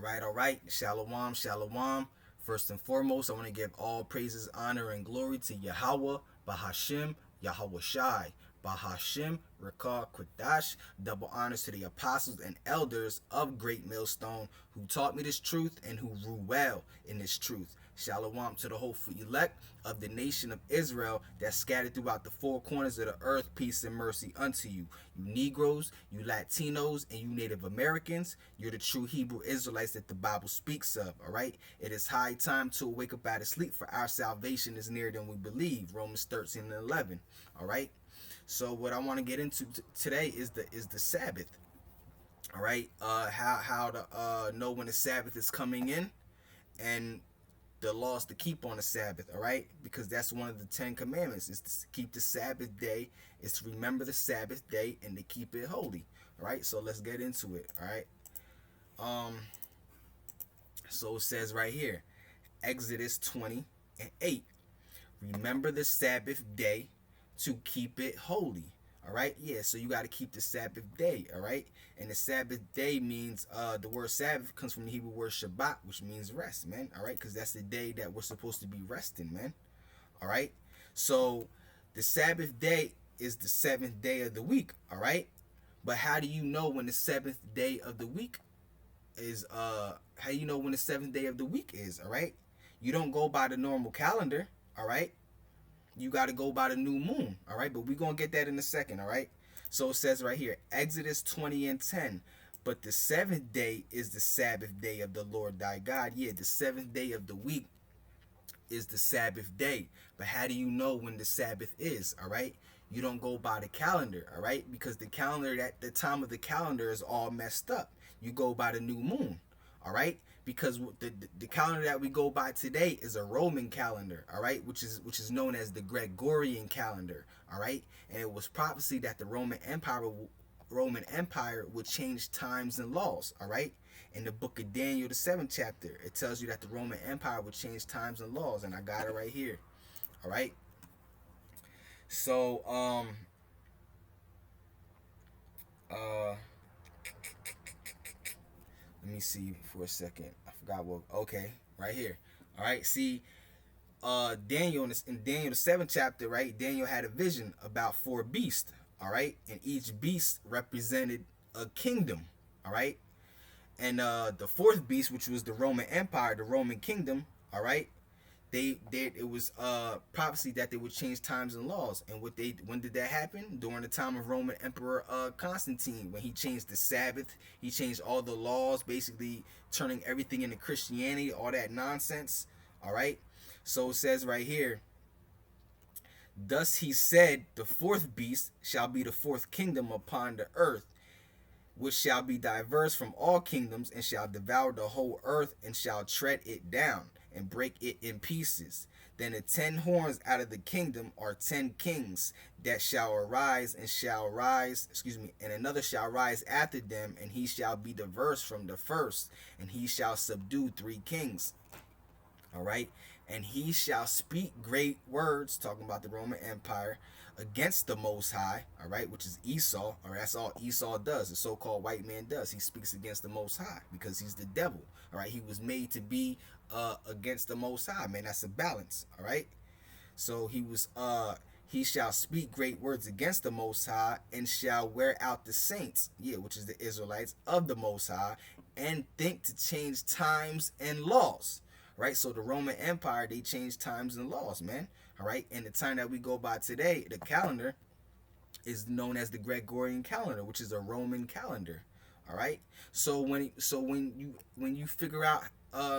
All right. Shalom, shalom. First and foremost, I want to give all praises, honor, and glory to Yahweh, Bahashim, Yahweh Shai, Bahashim, Rakah, Kwadash. Double honors to the apostles and elders of Great Millstone who taught me this truth and who rule well in this truth. Shalom to the hopeful elect of the nation of Israel that's scattered throughout the four corners of the earth. Peace and mercy unto you. You Negroes, you Latinos, and you Native Americans, you're the true Hebrew Israelites that the Bible speaks of, all right? It is high time to wake up out of sleep, for our salvation is nearer than we believe. Romans 13 and 11, all right? So what I want to get into today is the Sabbath, all right? How to know when the Sabbath is coming in, and the laws to keep on the Sabbath, all right? Because that's one of the 10 commandments, is to keep the Sabbath day, is to remember the Sabbath day and to keep it holy, all right? So let's get into it, all right? So it says right here, Exodus 20 and 8, remember the Sabbath day to keep it holy, all right? Yeah, so you got to keep the Sabbath day, all right? And the Sabbath day means, the word Sabbath comes from the Hebrew word Shabbat, which means rest, man, all right? Because that's the day that we're supposed to be resting, man, all right? So the Sabbath day is the seventh day of the week, all right? But how do you know when the seventh day of the week is, how do you know when the seventh day of the week is, all right? You don't go by the normal calendar, all right? You got to go by the new moon, all right? But we're going to get that in a second, all right? So it says right here, Exodus 20 and 10, but the seventh day is the Sabbath day of the Lord thy God. Yeah, the seventh day of the week is the Sabbath day. But how do you know when the Sabbath is, all right? You don't go by the calendar, all right? Because the calendar, at the time of the calendar, is all messed up. You go by the new moon, all right? Because the calendar that we go by today is a Roman calendar, all right, which is known as the Gregorian calendar, all right. And it was prophecy that the Roman Empire would change times and laws, all right. In the book of Daniel, the 7th chapter, it tells you that the Roman Empire would change times and laws, and I got it right here, all right. So let me see for a second. I forgot what. Okay, right here. All right. See, Daniel in Daniel the 7th chapter, right? Daniel had a vision about 4 beasts. All right, and each beast represented a kingdom. All right, and the 4th beast, which was the Roman Empire, the Roman kingdom. All right, it was prophecy that they would change times and laws. And when did that happen? During the time of Roman Emperor Constantine, when he changed the Sabbath, he changed all the laws, basically turning everything into Christianity, all that nonsense. All right, so it says right here, thus he said, the 4th beast shall be the 4th kingdom upon the earth, which shall be diverse from all kingdoms, and shall devour the whole earth, and shall tread it down, and break it in pieces. Then the 10 horns out of the kingdom are 10 kings that shall arise, and another shall rise after them, and he shall be diverse from the first, and he shall subdue 3 kings. All right, and he shall speak great words, talking about the Roman Empire, against the Most High, all right, which is Esau, or that's all Esau does, the so-called white man does. He speaks against the Most High because he's the devil, all right. He was made to be against the Most High, man. That's a balance, all right. So he shall speak great words against the Most High, and shall wear out the saints, yeah, which is the Israelites of the Most High, and think to change times and laws. Right, so the Roman Empire, they changed times and laws, man. All right, and the time that we go by today, the calendar, is known as the Gregorian calendar, which is a Roman calendar. All right, so when you figure out,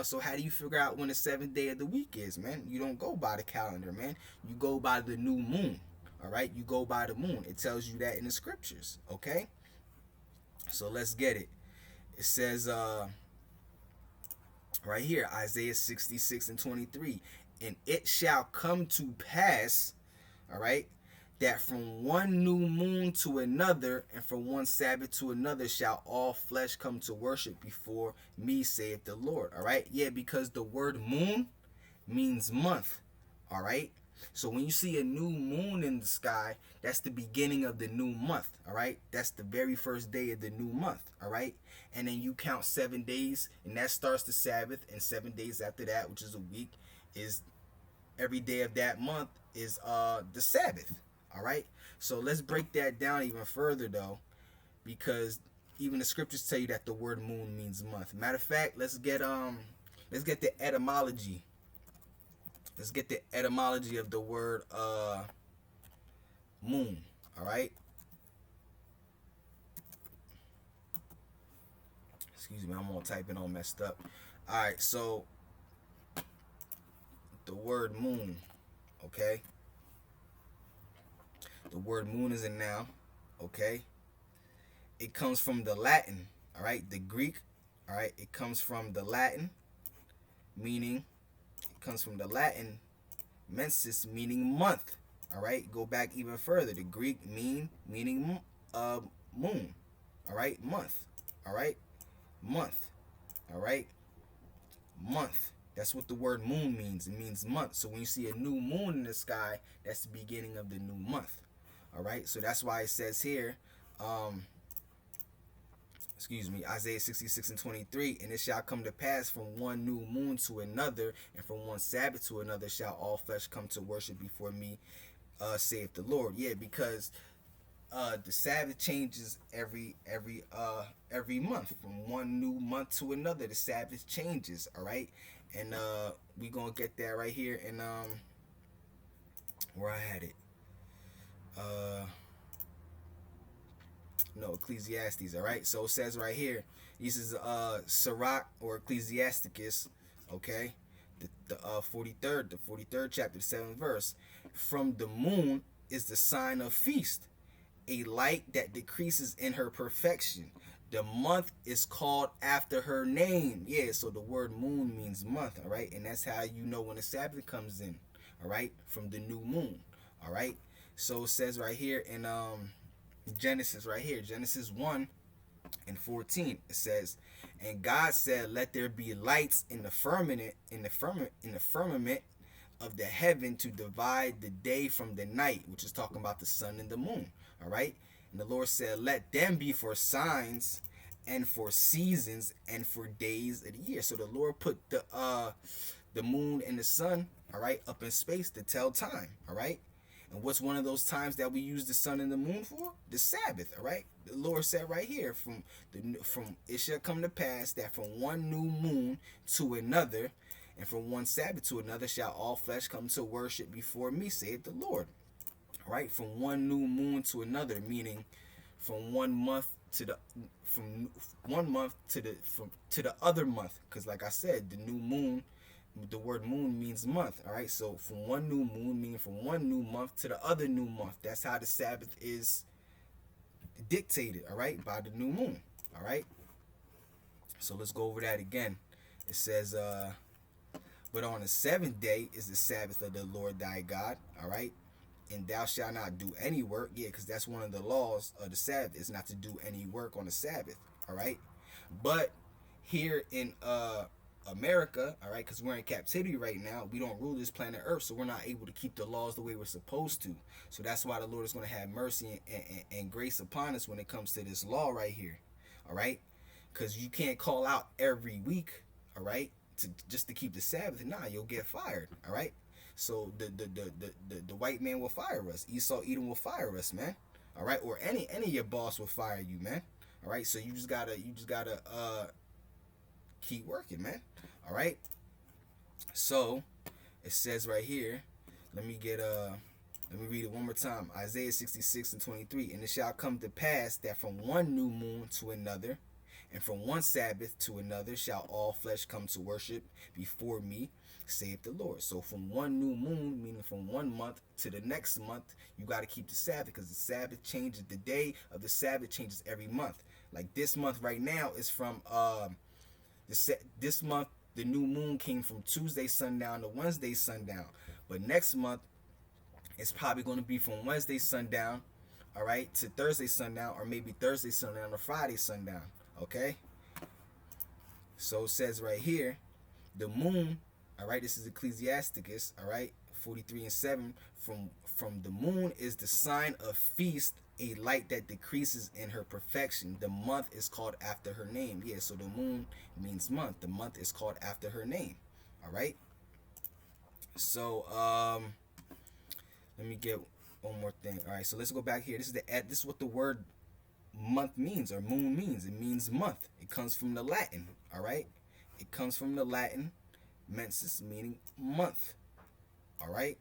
so how do you figure out when the 7th day of the week is, man? You don't go by the calendar, man. You go by the new moon. All right, you go by the moon. It tells you that in the scriptures. Okay, so let's get it. It says right here, Isaiah 66 and 23, and it shall come to pass, all right, that from one new moon to another, and from one Sabbath to another, shall all flesh come to worship before me, saith the Lord. All right, yeah, because the word moon means month. All right, So when you see a new moon in the sky, that's the beginning of the new month. All right, that's the very first day of the new month. All right, and then you count 7 days, and that starts the Sabbath. And 7 days after that, which is a week, is every day of that month is the Sabbath. All right, so let's break that down even further though, because even the scriptures tell you that the word moon means month. Matter of fact, let's get the etymology. Let's get the etymology of the word moon. All right. Excuse me, I'm all typing all messed up. All right, so the word moon. Okay. The word moon is a noun. Okay. It comes from the Latin. All right, the Greek. All right, it comes from the Latin, meaning it comes from the Latin mensis, meaning month. All right, go back even further. The Greek meaning moon. All right, month. All right, month. All right, month. That's what the word moon means. It means month. So when you see a new moon in the sky, that's the beginning of the new month. All right, so that's why it says here, Isaiah 66:23, and it shall come to pass from one new moon to another, and from one Sabbath to another shall all flesh come to worship before me, saith the Lord. Yeah, because the Sabbath changes every month. From one new month to another, the Sabbath changes. All right, and we gonna get that right here in where I had it. No, Ecclesiastes. All right, so it says right here. This is Sirach or Ecclesiasticus. Okay, the 43rd chapter, the 7th verse. From the moon is the sign of feast, a light that decreases in her perfection. The month is called after her name. Yeah, so the word moon means month. All right, and that's how you know when the Sabbath comes in. All right, from the new moon. All right, so it says right here in Genesis, right here, Genesis 1:14, it says, and God said, let there be lights in the firmament, of the heaven, to divide the day from the night, which is talking about the sun and the moon. All right, and the Lord said, let them be for signs and for seasons and for days of the year. So the Lord put the moon and the sun, all right, up in space to tell time. All right, and what's one of those times that we use the sun and the moon for? The Sabbath. All right, the Lord said right here, from it shall come to pass that from one new moon to another, and from one Sabbath to another, shall all flesh come to worship before me, saith the Lord. All right, from one new moon to another, meaning from one month to the other month, because like I said, the new moon, the word moon means month. All right, so from one new moon, meaning from one new month to the other new month. That's how the Sabbath is dictated. All right, by the new moon. All right, so let's go over that again. It says but on the 7th day is the Sabbath of the Lord thy God. All right, and thou shalt not do any work. Yeah, because that's one of the laws of the Sabbath, is not to do any work on the Sabbath. All right, but here in America, all right, because we're in captivity right now, we don't rule this planet Earth, so we're not able to keep the laws the way we're supposed to. So that's why the Lord is going to have mercy and grace upon us when it comes to this law right here. All right, because you can't call out every week, all right, just to keep the Sabbath. Nah, you'll get fired. All right, so the white man will fire us. Esau Edom will fire us, man. All right, or any of your boss will fire you, man. All right, so you just gotta keep working, man. All right, so it says right here, let me read it one more time. Isaiah 66:23, and it shall come to pass that from one new moon to another, and from one Sabbath to another, shall all flesh come to worship before me, saith the Lord. So from one new moon, meaning from one month to the next month, you got to keep the Sabbath, because the Sabbath changes. The day of the Sabbath changes every month. Like this month right now is from this month, the new moon came from Tuesday sundown to Wednesday sundown. But next month, it's probably going to be from Wednesday sundown, all right, to Thursday sundown, or maybe Thursday sundown or Friday sundown. Okay? So it says right here, the moon, all right, this is Ecclesiasticus, all right, 43:7. From the moon is the sign of feast, a light that decreases in her perfection. The month is called after her name. Yeah, so the moon means month. The month is called after her name. All right. So let me get one more thing. All right, so let's go back here. This is what the word month means, or moon means. It means month. It comes from the Latin. All right, it comes from the Latin mensis, meaning month. All right,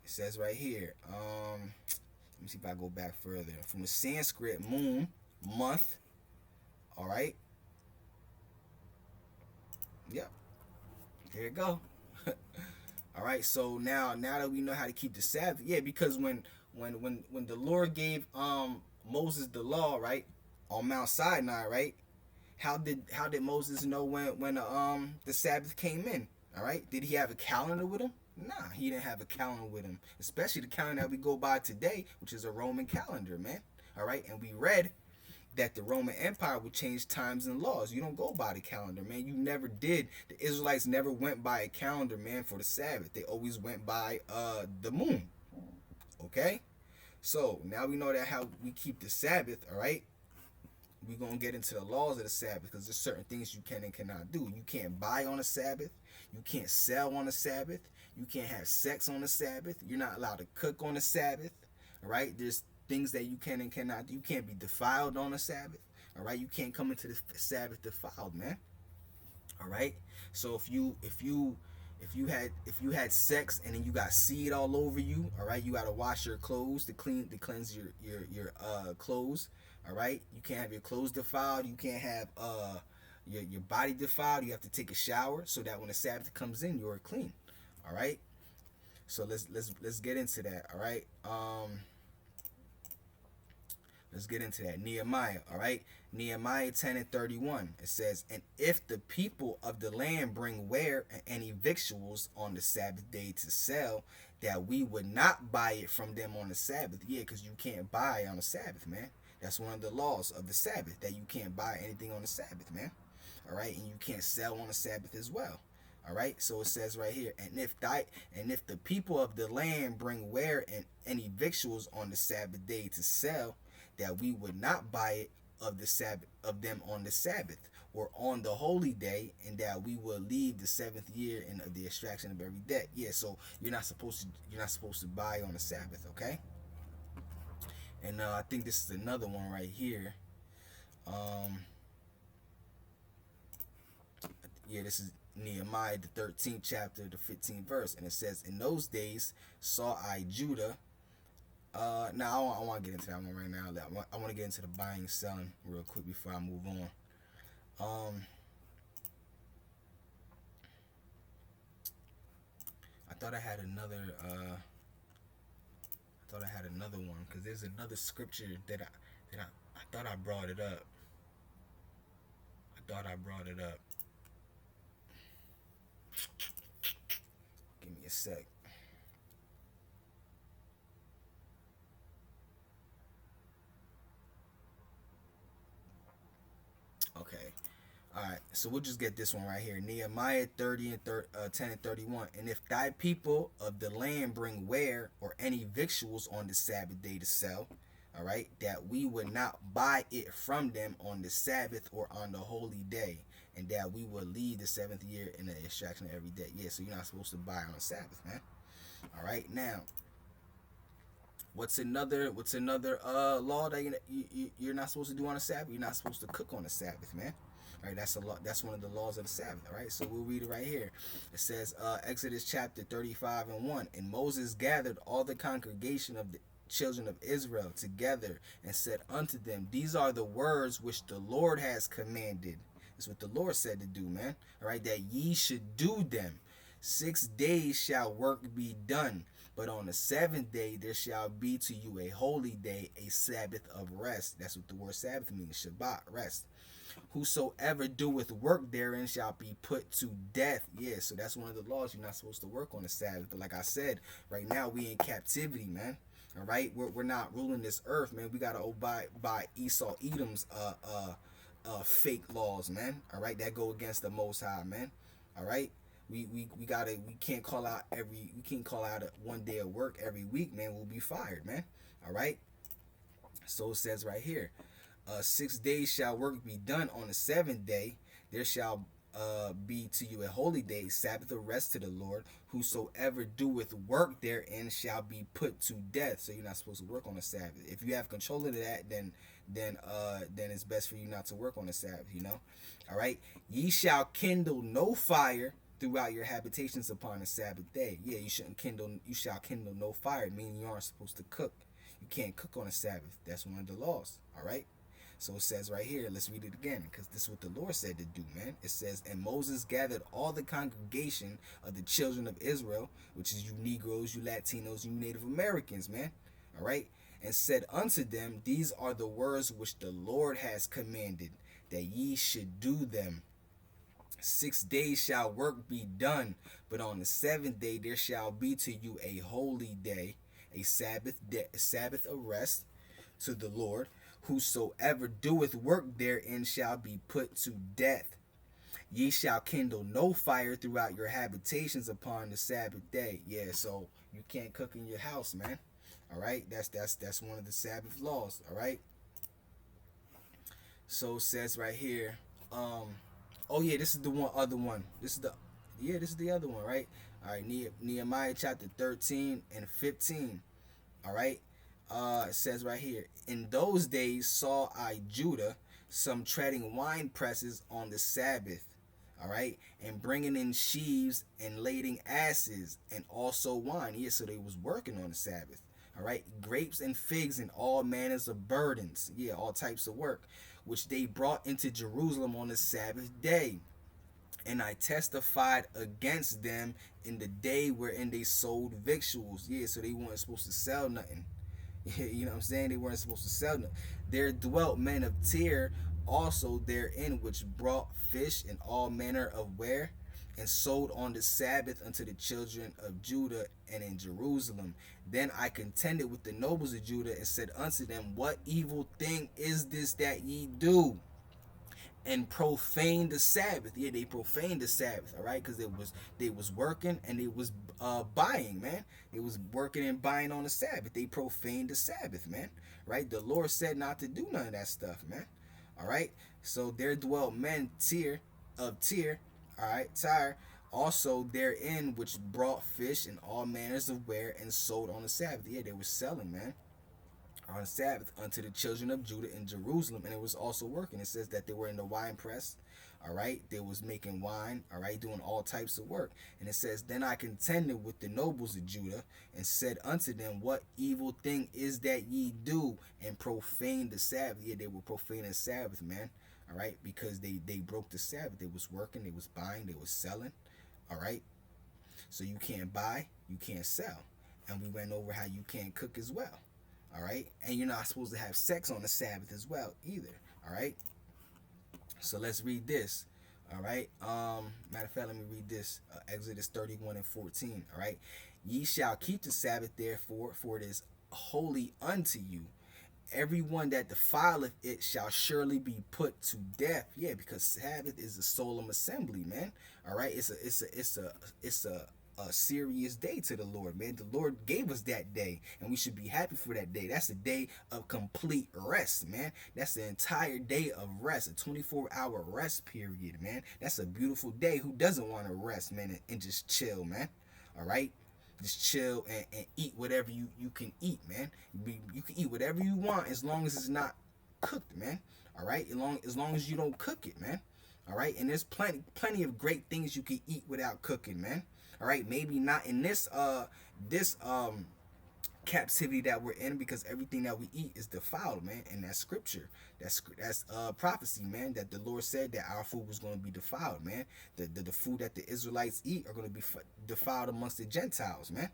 it says right here. Let me see if I go back further. From the Sanskrit, moon, month. All right. Yep. Here you go. All right. So now that we know how to keep the Sabbath, yeah, because when the Lord gave Moses the law, right, on Mount Sinai, right? How did Moses know when the Sabbath came in? All right. Did he have a calendar with him? Nah, he didn't have a calendar with him. Especially the calendar that we go by today, which is a Roman calendar, man. All right. And we read that the Roman Empire would change times and laws. You don't go by the calendar, man. You never did. The Israelites never went by a calendar, man, for the Sabbath. They always went by the moon. Okay? So now we know that how we keep the Sabbath, all right? We're going to get into the laws of the Sabbath, because there's certain things you can and cannot do. You can't buy on the Sabbath. You can't sell on the Sabbath. You can't have sex on the Sabbath. You're not allowed to cook on the Sabbath. All right? There's things that you can and cannot do. You can't be defiled on the Sabbath. All right? You can't come into the Sabbath defiled, man. All right? So if you had sex and then you got seed all over you, all right, you got to wash your clothes to cleanse your clothes. All right, you can't have your clothes defiled. You can't have your body defiled. You have to take a shower so that when the Sabbath comes in, you're clean. All right. So let's get into that. All right. Let's get into that. Nehemiah. All right. Nehemiah 10:31. It says, "And if the people of the land bring ware and any victuals on the Sabbath day to sell, that we would not buy it from them on the Sabbath." Yeah, because you can't buy on the Sabbath, man. That's one of the laws of the Sabbath, that you can't buy anything on the Sabbath, man. All right, and you can't sell on the Sabbath as well. All right, so it says right here, and if the people of the land bring ware and any victuals on the Sabbath day to sell, that we would not buy it of the Sabbath of them on the Sabbath or on the holy day, and that we will leave the seventh year in the extraction of every debt. Yeah, so you're not supposed to buy on the Sabbath, okay? And I think this is another one right here. Yeah, this is Nehemiah, the 13th chapter, the 15th verse. And it says, "In those days saw I Judah." Now, I want to get into that one right now. I want to get into the buying and selling real quick before I move on. I thought I had another... one, because there's another scripture that I thought I brought it up. Give me a sec. Okay. All right. So we'll just get this one right here. Nehemiah 10 and 31. "And if thy people of the land bring ware or any victuals on the Sabbath day to sell, all right, that we would not buy it from them on the Sabbath or on the holy day, and that we will leave the seventh year in the extraction of every day." Yeah, so you're not supposed to buy on the Sabbath, man. All right, now, what's another law that you're not supposed to do on the Sabbath? You're not supposed to cook on the Sabbath, man. All right, that's a law. That's one of the laws of the Sabbath. All right, so we'll read it right here. It says, Exodus chapter 35 and 1. "And Moses gathered all the congregation of the children of Israel together and said unto them, These are the words which the Lord has commanded." That's what the Lord said to do, man. All right, "that ye should do them. 6 days shall work be done, but on the seventh day there shall be to you a holy day, a Sabbath of rest." That's what the word Sabbath means, Shabbat, rest. "Whosoever doeth work therein shall be put to death." Yeah, so that's one of the laws. You're not supposed to work on the Sabbath. But like I said, right now we in captivity, man. All right, we're not ruling this earth, man. We gotta obey by Esau Edom's fake laws, man. All right, that go against the Most High, man. All right. We can't call out one day of work every week, man. We'll be fired, man. All right. So it says right here, 6 days shall work be done. On the seventh day there shall be to you a holy day, Sabbath of rest to the Lord. Whosoever doeth work therein shall be put to death. So you're not supposed to work on the Sabbath. If you have control of that, then it's best for you not to work on the Sabbath. All right. Ye shall kindle no fire throughout your habitations upon the Sabbath day. Yeah, you shall kindle no fire, meaning you aren't supposed to cook. You can't cook on the Sabbath. That's one of the laws. All right. So it says right here, let's read it again, because this is what the Lord said to do, man. It says, and Moses gathered all the congregation of the children of Israel, which is you Negroes, you Latinos, you Native Americans, man. All right. And said unto them, these are the words which the Lord has commanded, that ye should do them. 6 days shall work be done, but on the seventh day there shall be to you a holy day, a Sabbath of rest to the Lord. Whosoever doeth work therein shall be put to death. Ye shall kindle no fire throughout your habitations upon the Sabbath day. Yeah, so you can't cook in your house, man. All right, that's one of the Sabbath laws. All right. So it says right here, oh yeah, this is the other one. This is the other one, right? All right, Nehemiah chapter 13 and 15. All right. It says right here, in those days saw I Judah some treading wine presses on the Sabbath, all right, and bringing in sheaves and lading asses, and also wine. Yeah, so they was working on the Sabbath, all right, grapes and figs and all manners of burdens, yeah, all types of work, which they brought into Jerusalem on the Sabbath day. And I testified against them in the day wherein they sold victuals. Yeah, so they weren't supposed to sell nothing. You know what I'm saying? They weren't supposed to sell them. There dwelt men of Tyre also therein, which brought fish and all manner of ware, and sold on the Sabbath unto the children of Judah and in Jerusalem. Then I contended with the nobles of Judah and said unto them, what evil thing is this that ye do? And profane the Sabbath. Yeah, they profaned the Sabbath, all right, because they was working and they was buying, man. They was working and buying on the Sabbath. They profaned the Sabbath, man. Right? The Lord said not to do none of that stuff, man. All right. So there dwelt men of Tyre, all right, Tyre, also therein, which brought fish and all manners of ware and sold on the Sabbath. Yeah, they were selling, man, on Sabbath unto the children of Judah in Jerusalem, and it was also working. It says that they were in the wine press, all right, they was making wine, all right, doing all types of work. And it says, then I contended with the nobles of Judah and said unto them, what evil thing is that ye do, and profane the Sabbath? Yeah, they were profaning the Sabbath, man, all right, because they broke the Sabbath. They was working, they was buying, they was selling, all right. So you can't buy, you can't sell, and we went over how you can't cook as well. All right, and you're not supposed to have sex on the Sabbath as well either. All right, so let's read this. All right, matter of fact, let me read this. Exodus 31 and 14. All right, ye shall keep the Sabbath therefore, for it is holy unto you. Everyone that defileth it shall surely be put to death. Yeah, because Sabbath is a solemn assembly, man. All right, it's a serious day to the Lord, man. The Lord gave us that day, and we should be happy for that day. That's a day of complete rest, man. That's the entire day of rest, a 24-hour rest period, man. That's a beautiful day. Who doesn't want to rest, man, and just chill, man? All right, just chill and eat whatever you can eat, man. You can eat whatever you want as long as it's not cooked, man. All right, as long as you don't cook it, man. All right, and there's plenty of great things you can eat without cooking, man. All right, maybe not in this captivity that we're in, because everything that we eat is defiled, man. And that's scripture. That's prophecy, man, that the Lord said that our food was going to be defiled, man. The food that the Israelites eat are going to be defiled amongst the Gentiles, man.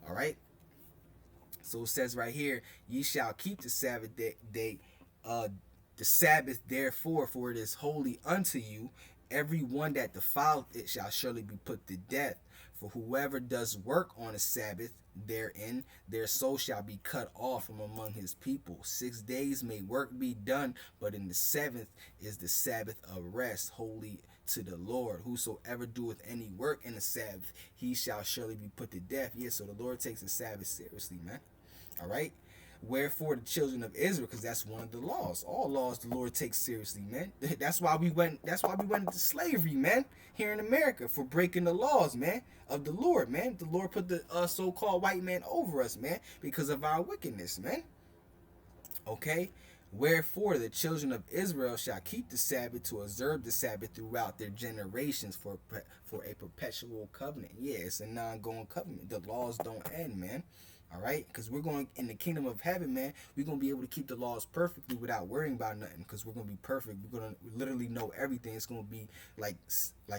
All right. So it says right here, ye shall keep the Sabbath day, the Sabbath therefore, for it is holy unto you. Every one that defileth it shall surely be put to death. For whoever does work on a Sabbath therein, their soul shall be cut off from among his people. 6 days may work be done, but in the seventh is the Sabbath of rest, holy to the Lord. Whosoever doeth any work in the Sabbath, he shall surely be put to death. Yeah, so the Lord takes the Sabbath seriously, man. All right. Wherefore the children of Israel, because that's one of the laws. All laws the Lord takes seriously, man. That's why we went into slavery, man, here in America, for breaking the laws, man, of the Lord, man. The Lord put the so-called white man over us, man, because of our wickedness, man. Okay. Wherefore the children of Israel shall keep the Sabbath to observe the Sabbath throughout their generations for a perpetual covenant. Yeah, it's a non-going covenant. The laws don't end, man. All right, because we're going in the kingdom of heaven, man. We're gonna be able to keep the laws perfectly without worrying about nothing, because we're gonna be perfect. We're gonna literally know everything. It's gonna be like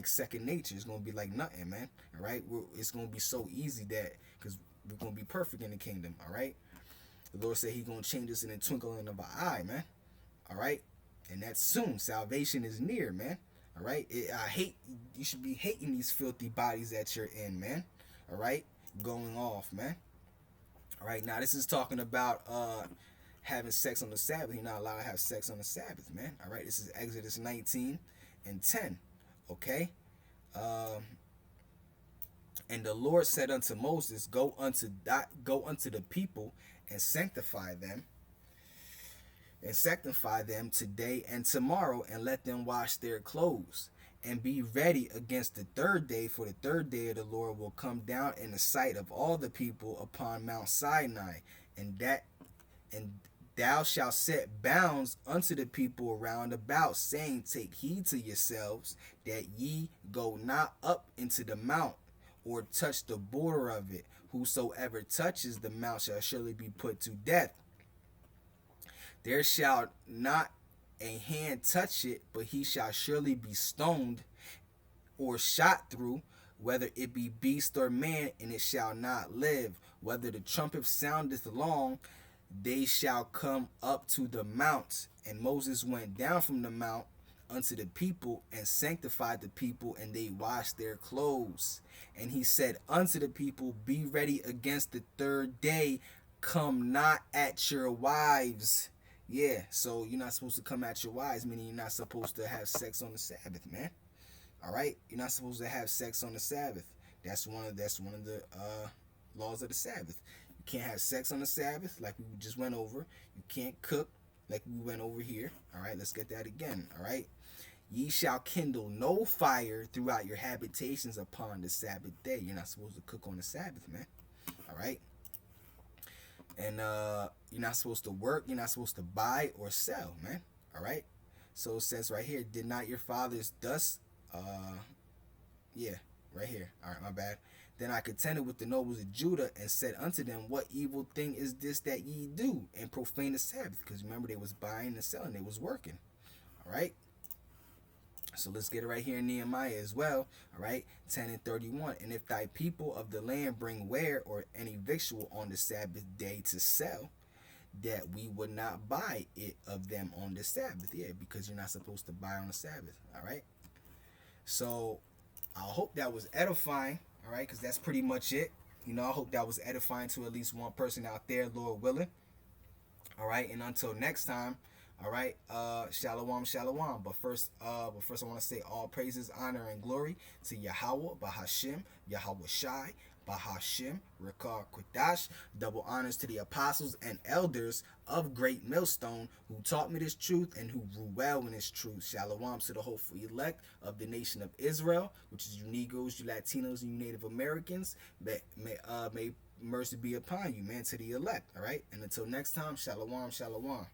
second nature. It's gonna be like nothing, man. All right, it's gonna be so easy that because we're gonna be perfect in the kingdom. All right, the Lord said He's gonna change us in the twinkling of an eye, man. All right, and that's soon. Salvation is near, man. All right, you should be hating these filthy bodies that you're in, man. All right, going off, man. All right, now this is talking about having sex on the Sabbath. You're not allowed to have sex on the Sabbath, man. All right, this is Exodus 19 and 10. Okay. And the Lord said unto Moses, go unto the people and sanctify them. And sanctify them today and tomorrow, and let them wash their clothes. And be ready against the third day, for the third day of the Lord will come down in the sight of all the people upon Mount Sinai, and thou shalt set bounds unto the people round about, saying, take heed to yourselves, that ye go not up into the mount, or touch the border of it. Whosoever touches the mount shall surely be put to death. There shall not a hand touch it, but he shall surely be stoned or shot through, whether it be beast or man, and it shall not live. Whether the trumpet soundeth long, they shall come up to the mount. And Moses went down from the mount unto the people, and sanctified the people, and they washed their clothes. And he said unto the people, be ready against the third day, come not at your wives. Yeah, so you're not supposed to come at your wives, meaning you're not supposed to have sex on the Sabbath, man. All right, you're not supposed to have sex on the Sabbath. That's one of the laws of the Sabbath. You can't have sex on the Sabbath, like we just went over. You can't cook, like we went over here. All right, let's get that again. All right, ye shall kindle no fire throughout your habitations upon the Sabbath day. You're not supposed to cook on the Sabbath, man. All right. And you're not supposed to work. You're not supposed to buy or sell, man. All right. So it says right here, did not your fathers thus? Yeah, right here. All right, my bad. Then I contended with the nobles of Judah and said unto them, what evil thing is this that ye do, and profane the Sabbath? Because remember, they was buying and selling. They was working. All right. So let's get it right here in Nehemiah as well. All right, 10 and 31. And if thy people of the land bring ware or any victual on the Sabbath day to sell, that we would not buy it of them on the Sabbath. Yeah, because you're not supposed to buy on the Sabbath. All right. So I hope that was edifying. All right, because that's pretty much it. You know, I hope that was edifying to at least one person out there, Lord willing. All right, and until next time. All right, shalom, shalom. But first I want to say all praises, honor, and glory to Yahweh, Bahashim, Yahweh Shai, Bahashim, Rikar Qudash. Double honors to the apostles and elders of Great Millstone who taught me this truth and who grew well in this truth. Shalom to the hopeful elect of the nation of Israel, which is you Negroes, you Latinos, and you Native Americans. May mercy be upon you, man, to the elect. All right, and until next time, shalom, shalom.